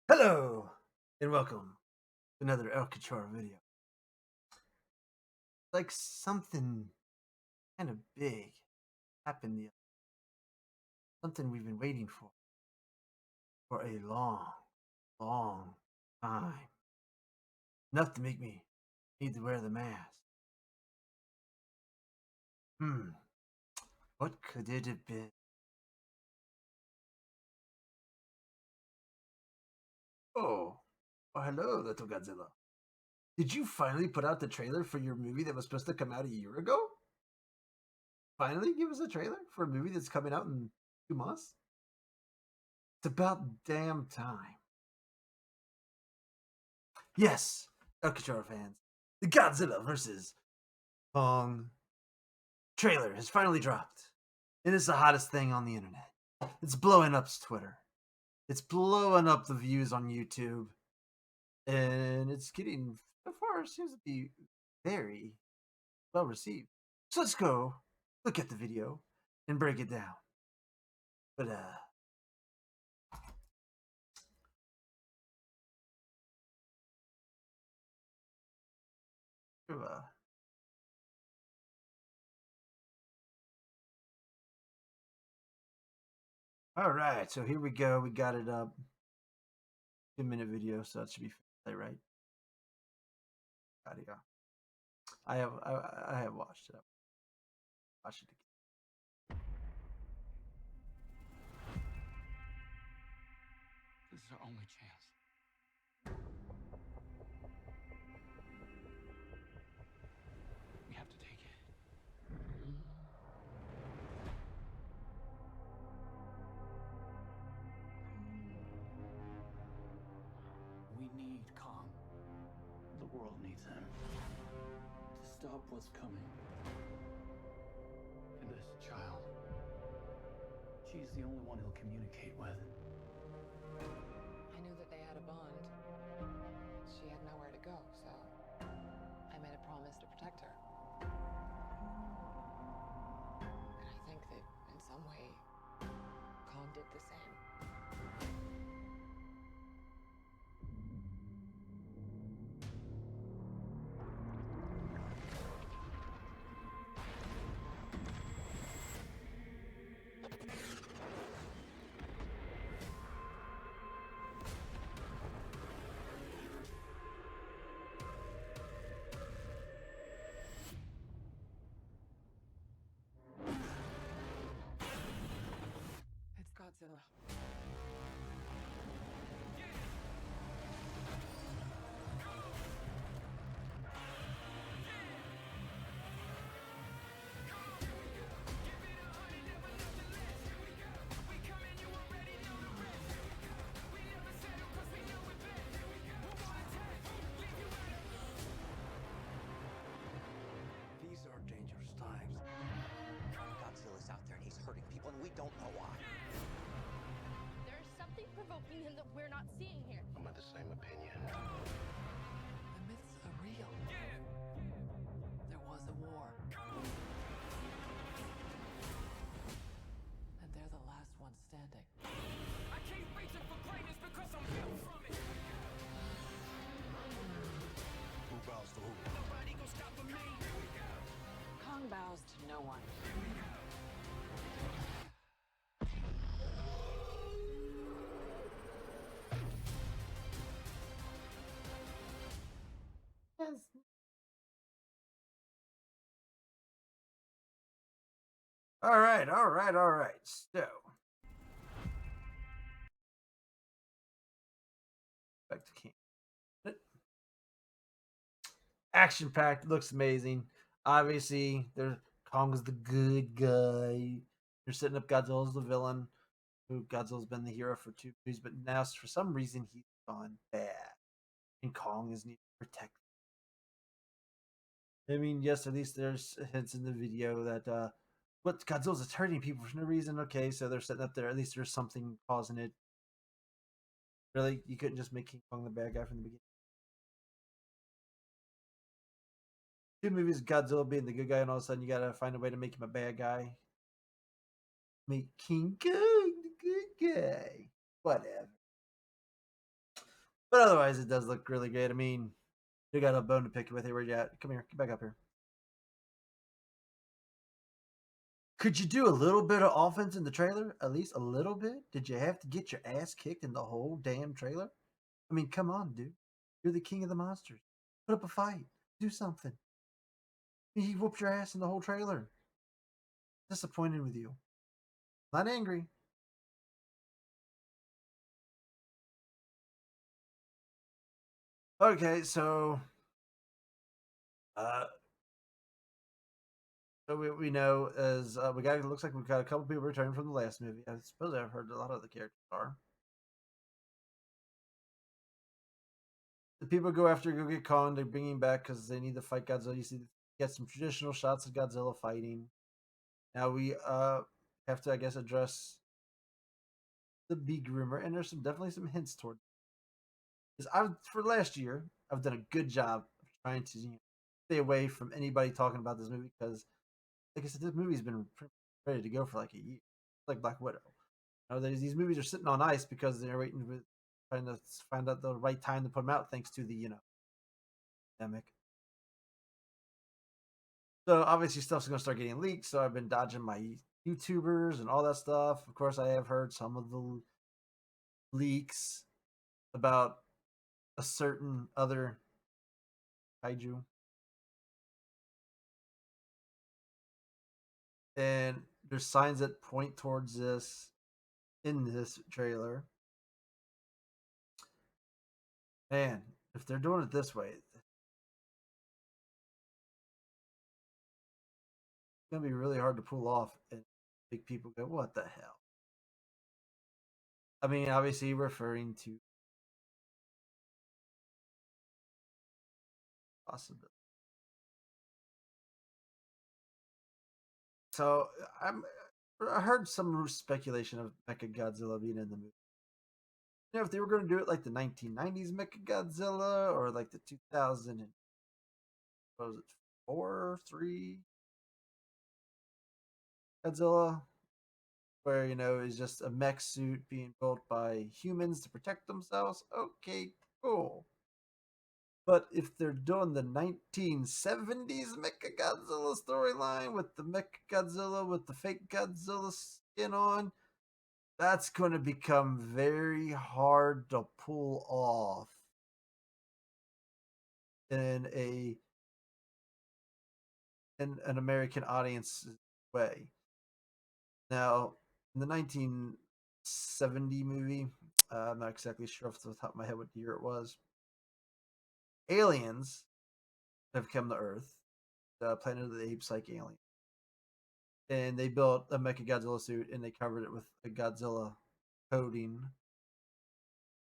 Hello, and welcome to another Cachorro video. Like something kind of big happened the something we've been waiting for a long time. Enough to make me need to wear the mask. What could it have been? Oh, hello, little Godzilla. Did you finally put out the trailer for your movie that was supposed to come out a year ago? Finally give us a trailer for a movie that's coming out in 2 months? It's about damn time. Yes, Cachorro fans, the Godzilla vs. Kong trailer has finally dropped. It is the hottest thing on the internet. It's blowing up Twitter. It's blowing up the views on YouTube. And it's getting, so far, seems to be very well received. So let's go look at the video and break it down. But, all right, so here we go. We got it up. 2-minute video, so that should be fairly right. Audio. I have watched it. Watch it again. This is our only chance. We have to take it. We need Kong. The world needs him to stop what's coming. And this child, she's the only one he'll communicate with. I knew that they had a bond. She had nowhere to go, so I made a promise to protect her. And I think that in some way, Kong did the same. It's Godzilla. These are dangerous times. Godzilla's out there and he's hurting people and we don't know why. There's something provoking him that we're not seeing here. I'm of the same opinion. The myths are real. There was a war. And they're the last ones standing. I keep reaching for greatness because I'm built from it. Who bows to who? Nobody gonna stop me. Kong bows to no one. All right. So, back to camp. Action packed, looks amazing. Obviously, Kong is the good guy. They're setting up Godzilla as the villain. Who Godzilla's been the hero for 2 movies, but now for some reason he's gone bad, and Kong is needed to protect. I mean, yes, at least there's hints in the video that what Godzilla's hurting people for no reason. Okay, so they're setting up there. At least there's something causing it. Really, you couldn't just make King Kong the bad guy from the beginning. 2 movies, Godzilla being the good guy, and all of a sudden you gotta find a way to make him a bad guy. Make King Kong the good guy. Whatever. But otherwise, it does look really great. I mean, you got a bone to pick with here. Where you at? Come here. Get back up here. Could you do a little bit of offense in the trailer? At least a little bit? Did you have to get your ass kicked in the whole damn trailer? I mean, come on, dude. You're the king of the monsters. Put up a fight. Do something. He whooped your ass in the whole trailer. Disappointed with you. Not angry. Okay, uh so we know as we got it looks like we've got a couple people returning from the last movie. I suppose I've heard a lot of the characters are. The people go after go get Kong. They bring him back because they need to fight Godzilla. You see, get some traditional shots of Godzilla fighting. Now we have to, I guess, address the big rumor, and there's definitely some hints toward. Because I've for last year, I've done a good job of trying to stay away from anybody talking about this movie because, like I said, this movie's been ready to go for like a year, like Black Widow. These movies are sitting on ice because they're waiting with trying to find out the right time to put them out, thanks to the pandemic. So obviously stuff's gonna start getting leaked. So I've been dodging my YouTubers and all that stuff. Of course, I have heard some of the leaks about a certain other kaiju, and there's signs that point towards this in this trailer. Man, if they're doing it this way, it's gonna be really hard to pull off and make people go, "What the hell?" I mean, obviously referring to possibility. So I heard some speculation of Mecha Godzilla being in the movie. If they were going to do it like the 1990s Mecha Godzilla or like the 2000 and what was it 4 3 Godzilla, where it's just a mech suit being built by humans to protect themselves. Okay, cool. But if they're doing the 1970s Mecha Godzilla storyline with the Mecha Godzilla with the fake Godzilla skin on, that's going to become very hard to pull off in an American audience way. Now, in the 1970 movie, I'm not exactly sure off the top of my head what year it was. Aliens have come to Earth, Planet of the Apes like alien, and they built a Mecha Godzilla suit and they covered it with a Godzilla coating,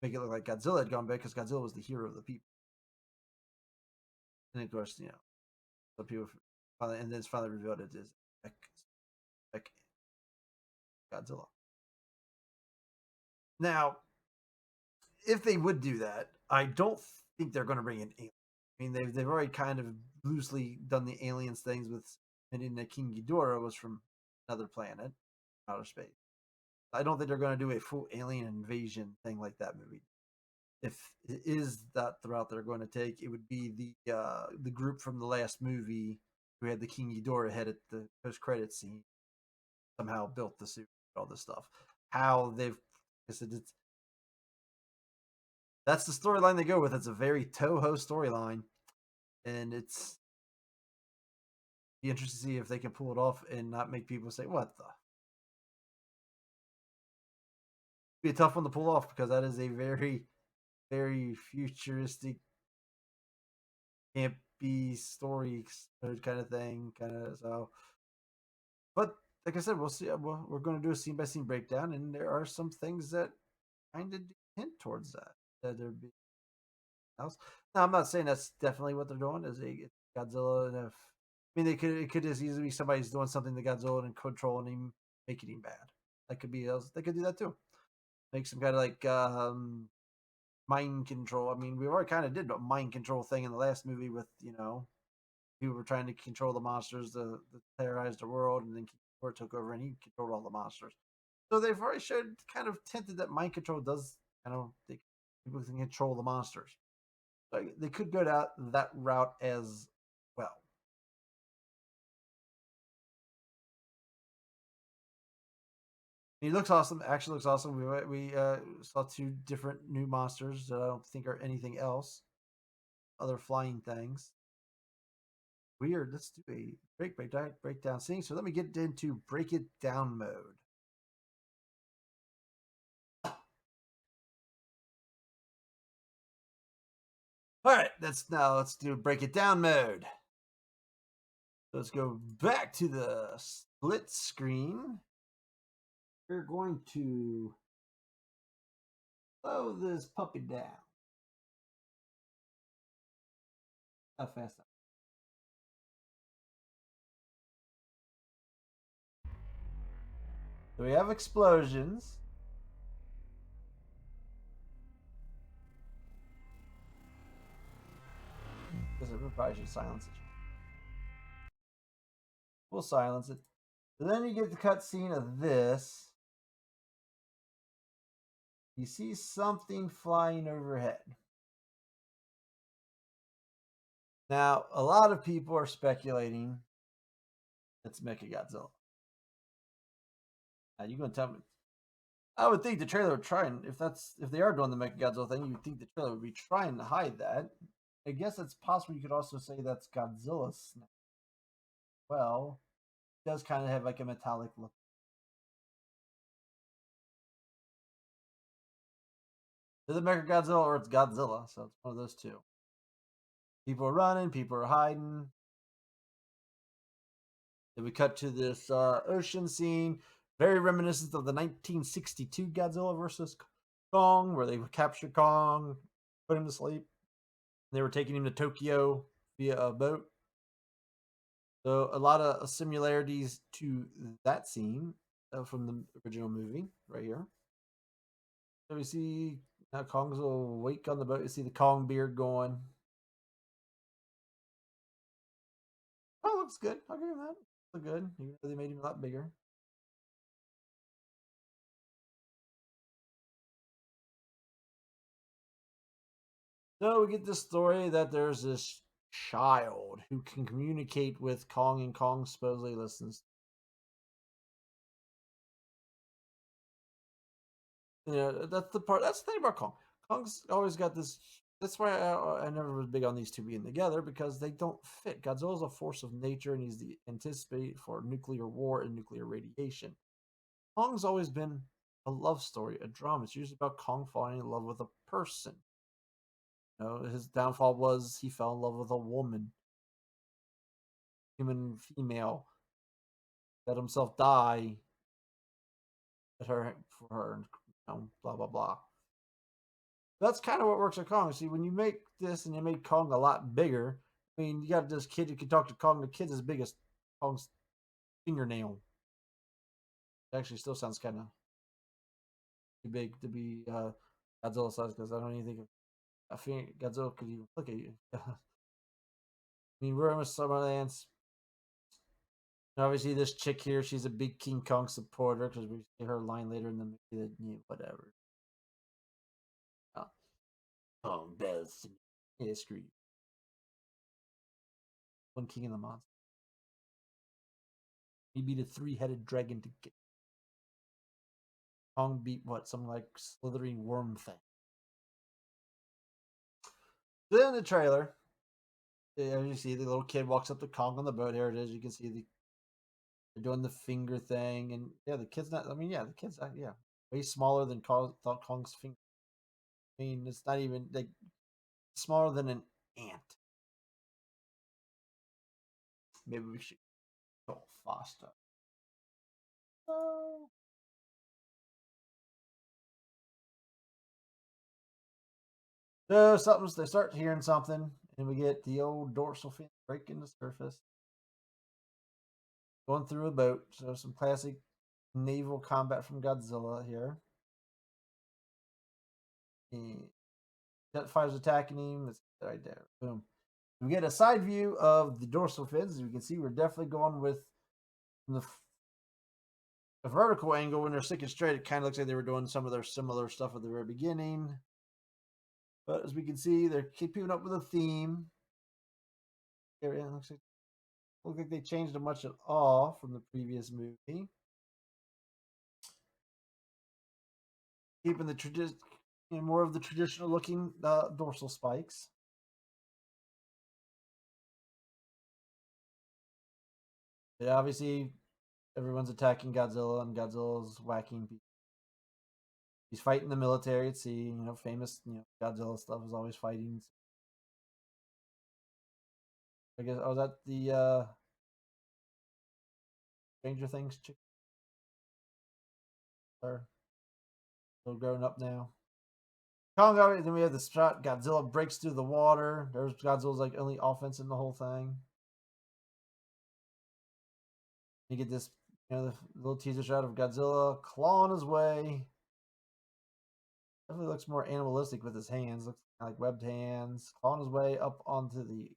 make it look like Godzilla had gone bad because Godzilla was the hero of the people. And of course, so people finally, and then it's finally revealed it is Mech Godzilla. Now, if they would do that, I don't think they're going to bring in aliens. I mean, they've already kind of loosely done the aliens things with admitting that King Ghidorah was from another planet, outer space. I don't think they're going to do a full alien invasion thing like that movie. If it is that the route they're going to take, it would be the group from the last movie who had the King Ghidorah head at the post credit scene somehow built the suit, all this stuff. How they've, I said, that's the storyline they go with. It's a very Toho storyline, and it's be interesting to see if they can pull it off and not make people say, "What the?" Be a tough one to pull off because that is a very, very futuristic, campy creepy story mode kind of thing, kind of. So, but like I said, we'll see. We're going to do a scene by scene breakdown, and there are some things that kind of hint towards that. That there be else. Now, I'm not saying that's definitely what they're doing. Is a Godzilla, and if I mean, it could just easily be somebody's doing something to Godzilla and controlling him, making him bad. That could be else. They could do that too. Make some kind of like mind control. I mean, we already kind of did a mind control thing in the last movie with people were trying to control the monsters that terrorized the world, and then King took over and he controlled all the monsters. So they've already showed kind of tinted that mind control does people can control the monsters. Like they could go down that route as well. He looks awesome. Actually, looks awesome. We saw two different new monsters that I don't think are anything else. Other flying things. Weird. Let's do a breakdown scene. So let me get into break it down mode. All right, let's do break it down mode. Let's go back to the split screen. We're going to slow this puppy down. How fast? So we have explosions. Because we probably should silence it. We'll silence it. So then you get the cutscene of this. You see something flying overhead. Now, a lot of people are speculating it's Mechagodzilla. Now, you gonna tell me? I would think the trailer would try and if they are doing the Mechagodzilla thing, you'd think the trailer would be trying to hide that. I guess it's possible you could also say that's Godzilla's snap. Well, it does kind of have like a metallic look. Is it Mechagodzilla or it's Godzilla? So it's one of those two. People are running, people are hiding. Then we cut to this ocean scene, very reminiscent of the 1962 Godzilla versus Kong, where they captured Kong, put him to sleep. They were taking him to Tokyo via a boat. So a lot of similarities to that scene from the original movie right here. So we see Kong's awake on the boat. You see the Kong beard going. Oh, looks good. I'll give him that. Look good. Even though they made him a lot bigger. So we get this story that there's this child who can communicate with Kong, and Kong supposedly listens. That's the part. That's the thing about Kong. Kong's always got this. That's why I never was big on these two being together because they don't fit. Godzilla's a force of nature, and he's the anticipate for nuclear war and nuclear radiation. Kong's always been a love story, a drama. It's usually about Kong falling in love with a person. His downfall was he fell in love with a woman, human female, let himself die at her for her, blah blah blah. That's kind of what works with Kong. See, when you make this and you make Kong a lot bigger, I mean, you got this kid who can talk to Kong. The kid's as big as Kong's fingernail. It actually still sounds kind of too big to be Godzilla size because I don't even think Godzilla could even look at you. I mean, we're almost some of the ants. Obviously, this chick here, she's a big King Kong supporter because we see her line later in the movie that, whatever. Oh. Kong bells. Yeah, screw you. One king of the monster. He beat a three-headed dragon to get. Kong beat what? Some like slithering worm thing. Then in the trailer, as you see, the little kid walks up to Kong on the boat. Here it is. You can see they're doing the finger thing, and yeah, the kid's not. I mean, yeah, the kid's way smaller than Kong's finger. I mean, it's not even like smaller than an ant. Maybe we should go faster. So they start hearing something, and we get the old dorsal fin breaking the surface, going through a boat. So some classic naval combat from Godzilla here. Jet fighters attacking him. It's right there. Boom. We get a side view of the dorsal fins. As you can see, we're definitely going with the vertical angle. When they're sticking straight, it kind of looks like they were doing some of their similar stuff at the very beginning. But as we can see, they're keeping up with a theme. It looks like they changed it much at all from the previous movie. Keeping the more of the traditional looking dorsal spikes. But obviously, everyone's attacking Godzilla, and Godzilla's whacking people. He's fighting the military at sea. Famous Godzilla stuff is always fighting. I guess I was at the Stranger Things chick. Or still growing up now. Kong, then we have the shot. Godzilla breaks through the water. There's Godzilla's like only offense in the whole thing. You get this, the little teaser shot of Godzilla clawing his way. Definitely looks more animalistic with his hands. Looks like webbed hands. Clawing his way up onto the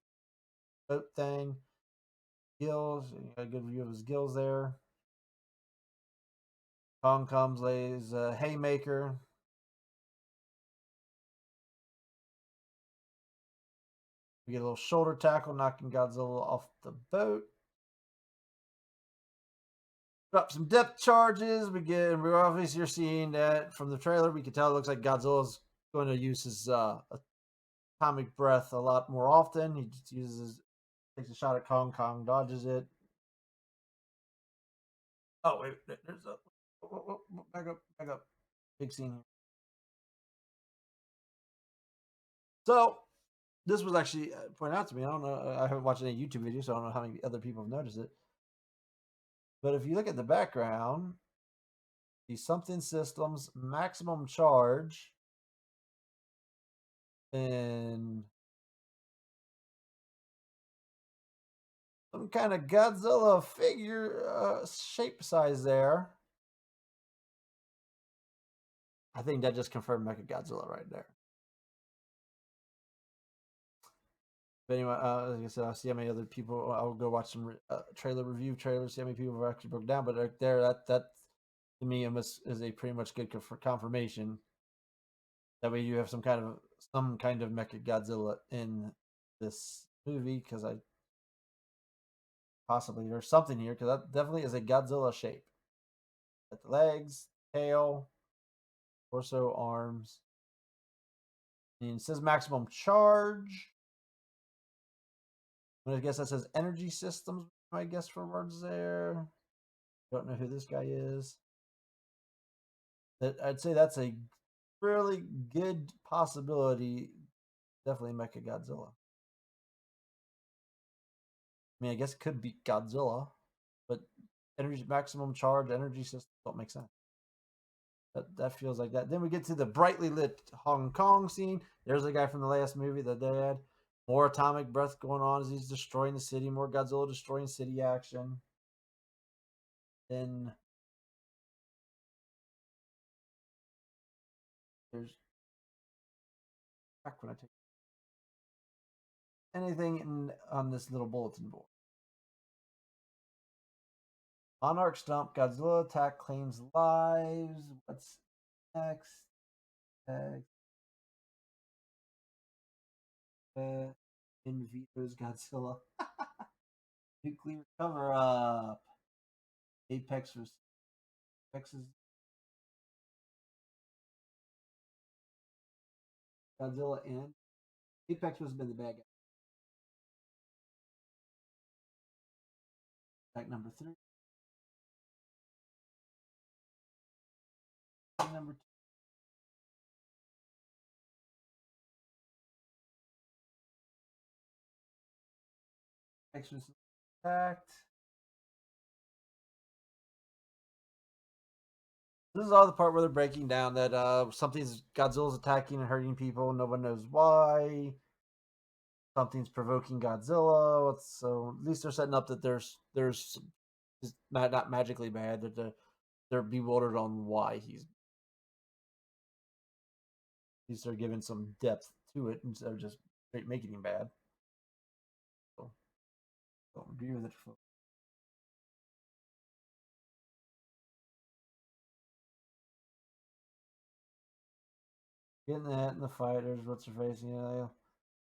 boat thing. Gills. You got a good view of his gills there. Kong comes, lays a haymaker. We get a little shoulder tackle, knocking Godzilla off the boat. Drop some depth charges. We're obviously seeing that from the trailer. We can tell it looks like Godzilla's going to use his atomic breath a lot more often. He just takes a shot at Kong. Kong dodges it. Oh wait, there's a back up. Big scene here. So this was actually pointed out to me. I don't know. I haven't watched any YouTube videos, so I don't know how many other people have noticed it. But if you look at the background, the something systems maximum charge and some kind of Godzilla figure shape size there. I think that just confirmed Mechagodzilla right there. But anyway, like I said, I'll see how many other people. I'll go watch some trailer review trailers, see how many people have actually broke down. But right there, that to me is a pretty much good confirmation that we do have some kind of Mechagodzilla in this movie, because possibly there's something here, because that definitely is a Godzilla shape. Got the legs, tail, torso, arms. And it says maximum charge. I guess that says energy systems, I guess, for words there. Don't know who this guy is. I'd say that's a really good possibility. Definitely Mechagodzilla. I mean, I guess it could be Godzilla, but energy maximum charge, energy systems don't make sense. That feels like that. Then we get to the brightly lit Hong Kong scene. There's a guy from the last movie that they had. More atomic breath going on as he's destroying the city. More Godzilla destroying city action. Then there's back when I take anything on this little bulletin board. Monarch stomp. Godzilla attack claims lives. What's next? In Vito's Godzilla. Nuclear cover up. Apex was Apex's Godzilla and Apex must have been the bad guy. Attack number 3. Number 2. Apex was attacked. This is all the part where they're breaking down that something's Godzilla's attacking and hurting people. No one knows why. Something's provoking Godzilla. So at least they're setting up that there's it's not magically bad. That they're bewildered on why he's. At least they're giving some depth to it instead of just straight making him bad. So, don't agree with it. Getting that in the fighters, what's her face? Yeah.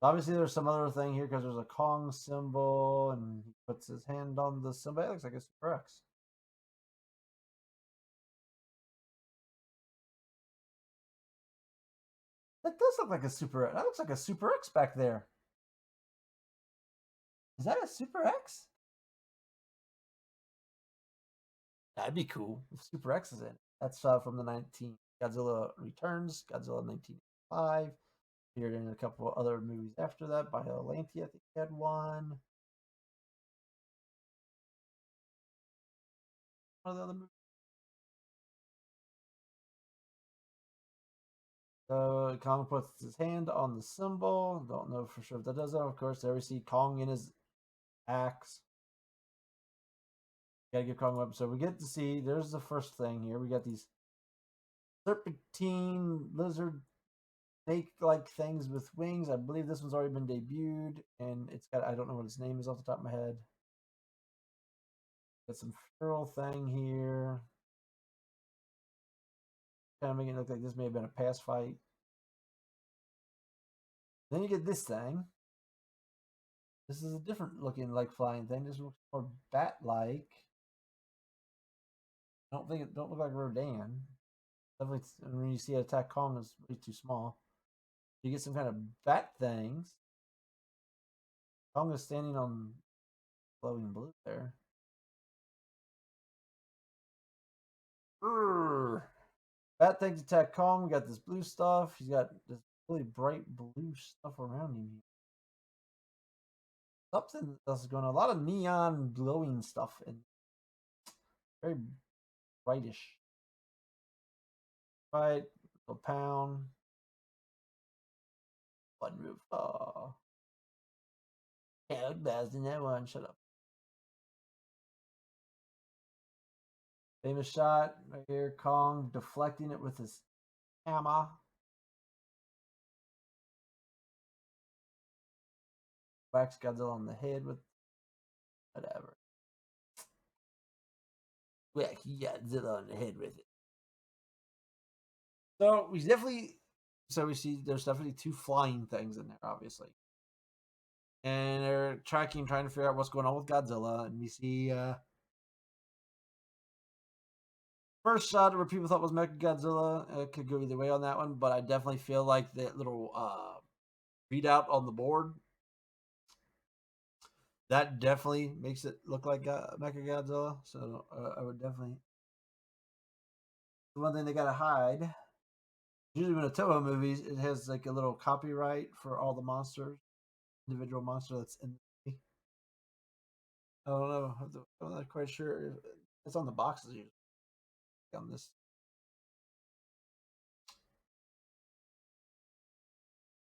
Obviously, there's some other thing here because there's a Kong symbol, and he puts his hand on the symbol. It looks like a Super X. That does look like a Super X. That looks like a Super X back there. Is that a Super X? That'd be cool if Super X is in it. That's from the 19 Godzilla Returns, Godzilla 1985. Appeared in a couple other movies after that. By Atlantia, I think he had one. One of the other movies. So Kong puts his hand on the symbol. Don't know for sure if that does it. Of course, there we see Kong in his axe. Gotta give Kong up. So we get to see there's the first thing here. We got these serpentine lizard snake-like things with wings. I believe this one's already been debuted, and it's got I don't know what its name is off the top of my head. Got some feral thing here. Kind of making it look like this may have been a past fight. Then you get this thing. This is a different looking like flying thing. This looks more bat-like. I don't think it don't look like Rodan. Definitely, when you see it attack Kong, it's way too small. You get some kind of bat things. Kong is standing on glowing blue there. Urgh. Bat things attack Kong. We got this blue stuff. He's got this really bright blue stuff around him. Something else is going on. A lot of neon glowing stuff and very brightish. Right, a pound. One roof. Oh. Yeah, look bad in that one. Shut up. Famous shot right here. Kong deflecting it with his hammer. Whacks Godzilla on the head with whatever. Whack Godzilla on the head with it. So we see there's definitely two flying things in there, obviously. And they're trying to figure out what's going on with Godzilla. And we see first shot where people thought was Mechagodzilla. It could go either way on that one, but I definitely feel like that little readout on the board that definitely makes it look like Mechagodzilla. So I would definitely. The one thing they gotta hide. Usually, when a Toho movies, it has like a little copyright for all the monsters, individual monster that's in the movie. I don't know. I'm not quite sure. It's on the boxes usually. On this.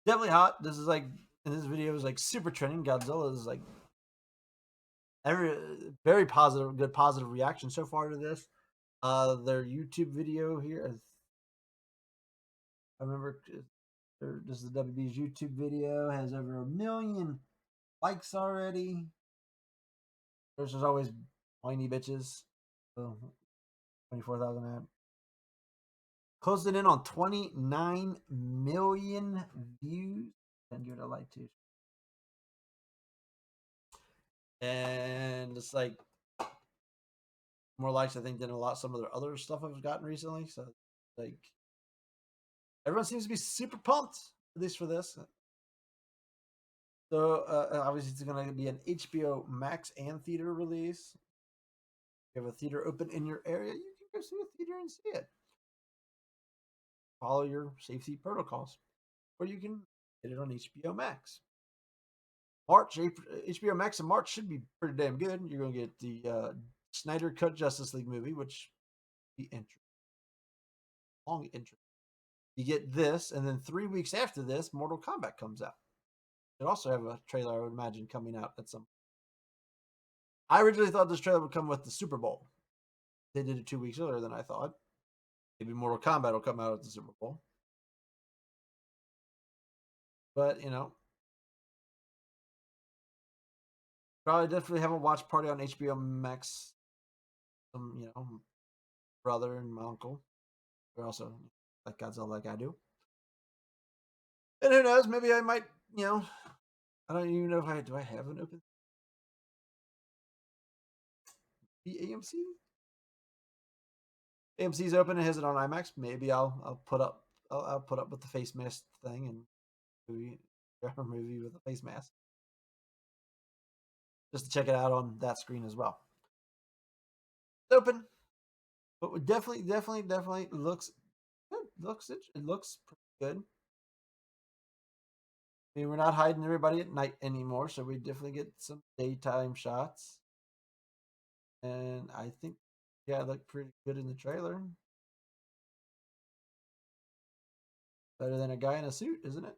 Definitely hot. This is like, and this video is like super trending. Godzilla is like very positive, good positive reaction so far to this. Their YouTube video here. I remember this is WB's YouTube video has over 1 million likes already. There's just always whiny bitches. So 24,000 app. Closed it in on 29 million views. And give it a like too. And it's like more likes I think than some of their other stuff I've gotten recently. So like everyone seems to be super pumped, at least for this. So obviously it's going to be an HBO Max and theater release. If you have a theater open in your area, you can go see a theater and see it. Follow your safety protocols, or you can get it on HBO Max. March, HBO Max in March should be pretty damn good. You're going to get the Snyder Cut Justice League movie, which be interesting. Long interesting. You get this, and then 3 weeks after this, Mortal Kombat comes out. They also have a trailer, I would imagine, coming out at some. I originally thought this trailer would come with the Super Bowl. They did it 2 weeks earlier than I thought. Maybe Mortal Kombat will come out at the Super Bowl. But, probably definitely have a watch party on HBO Max. Some, brother and my uncle. They're also like Godzilla like I do. And who knows, maybe I might, I don't even know if do I have an open the AMC? AMC's open and has it on IMAX. Maybe I'll put up with the face mask thing and movie with a face mask. Just to check it out on that screen as well. It's open. But it definitely looks good. It looks pretty good. I mean, we're not hiding everybody at night anymore, so we definitely get some daytime shots. And I think, it looked pretty good in the trailer. Better than a guy in a suit, isn't it?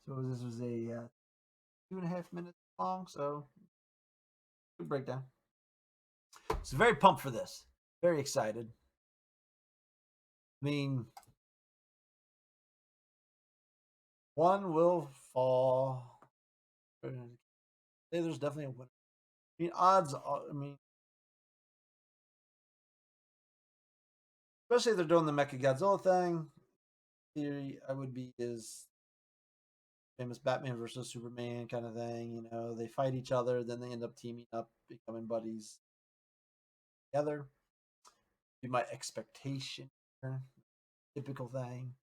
So this was a 2.5 minutes long, so good breakdown. So very pumped for this. Very excited. I mean, one will fall. There's definitely a winner. I mean, odds. Especially if they're doing the Mecha Godzilla thing. Theory, I would be is famous Batman versus Superman kind of thing. They fight each other, then they end up teaming up, becoming buddies together. Be my expectation. Typical thing.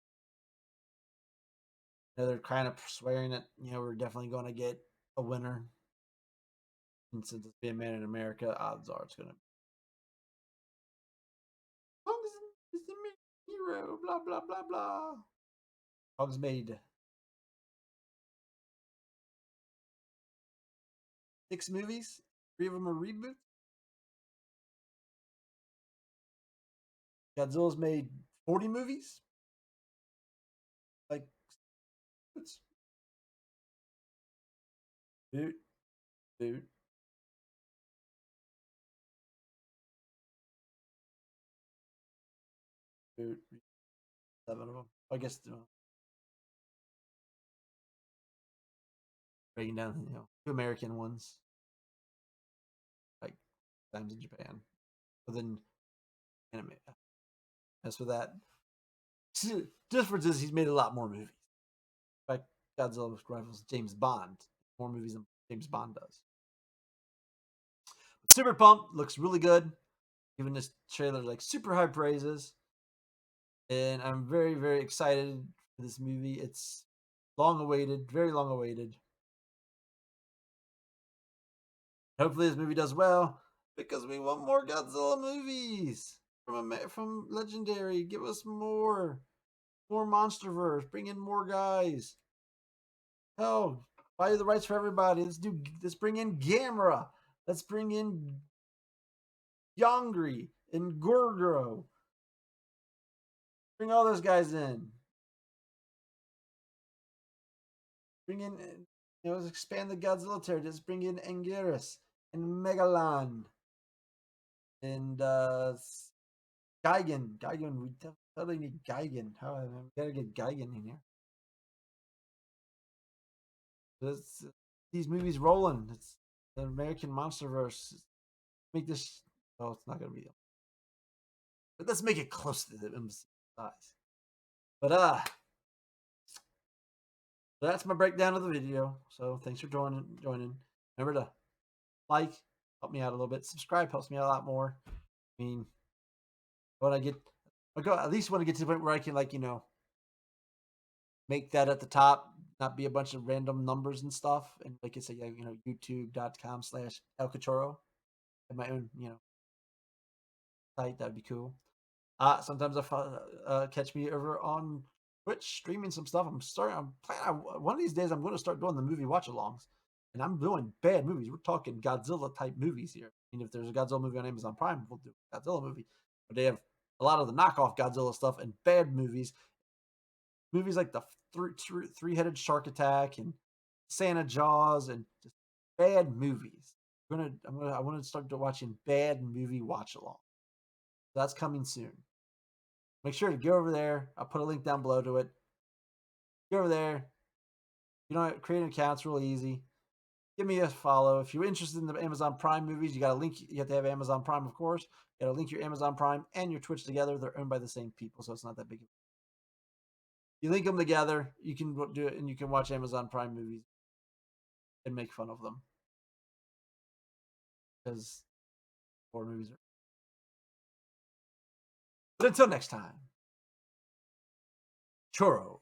They're kind of swearing that we're definitely going to get a winner. And since it's being made in America, odds are it's going to be. Is the hero, blah blah blah blah. Hogs made 6 movies. 3 of them are reboots. Godzilla's made 40 movies. Like, it's dude. 7 of them. I guess breaking down, 2 American ones, like times in Japan. But then anime. As for that, difference is he's made a lot more movies. Like Godzilla rivals James Bond, more movies than James Bond does. But super pumped, looks really good. Giving this trailer like super high praises, and I'm very very excited for this movie. It's long awaited, very long awaited. Hopefully this movie does well because we want more Godzilla movies from Legendary. Give us more MonsterVerse. Bring in more guys. Hell, buy the rights for everybody. Let's bring in Gamera. Let's bring in Yongri and Gorgoro. Bring all those guys in. Bring in, let's expand the Godzilla territory. Let's bring in Anguirus and Megalon and Gigan. We totally need Gigan. How we gotta get Gigan in here. These movies rolling. It's the American MonsterVerse. Make this. Oh, it's not gonna be. But let's make it close to the MC size. But that's my breakdown of the video. So thanks for joining. Remember to like, help me out a little bit. Subscribe helps me out a lot more. I mean, at least want to get to the point where I can make that at the top, not be a bunch of random numbers and stuff. And like I say, youtube.com/El Cachorro. Have my own, site. That'd be cool. Sometimes catch me over on Twitch streaming some stuff. I'm planning. One of these days, I'm going to start doing the movie watch-alongs, and I'm doing bad movies. We're talking Godzilla type movies here. And if there's a Godzilla movie on Amazon Prime, we'll do a Godzilla movie. But they have a lot of the knockoff Godzilla stuff and bad movies. Movies like the three-headed shark attack and Santa Jaws and just bad movies. I want to start watching bad movie watch-along. That's coming soon. Make sure to go over there. I'll put a link down below to it. Go over there. You know, create an account. It's really easy. Give me a follow. If you're interested in the Amazon Prime movies, you got to link. You have to have Amazon Prime, of course. You got to link your Amazon Prime and your Twitch together. They're owned by the same people, so it's not that big. You link them together. You can do it, and you can watch Amazon Prime movies and make fun of them because horror movies are. But until next time, churro.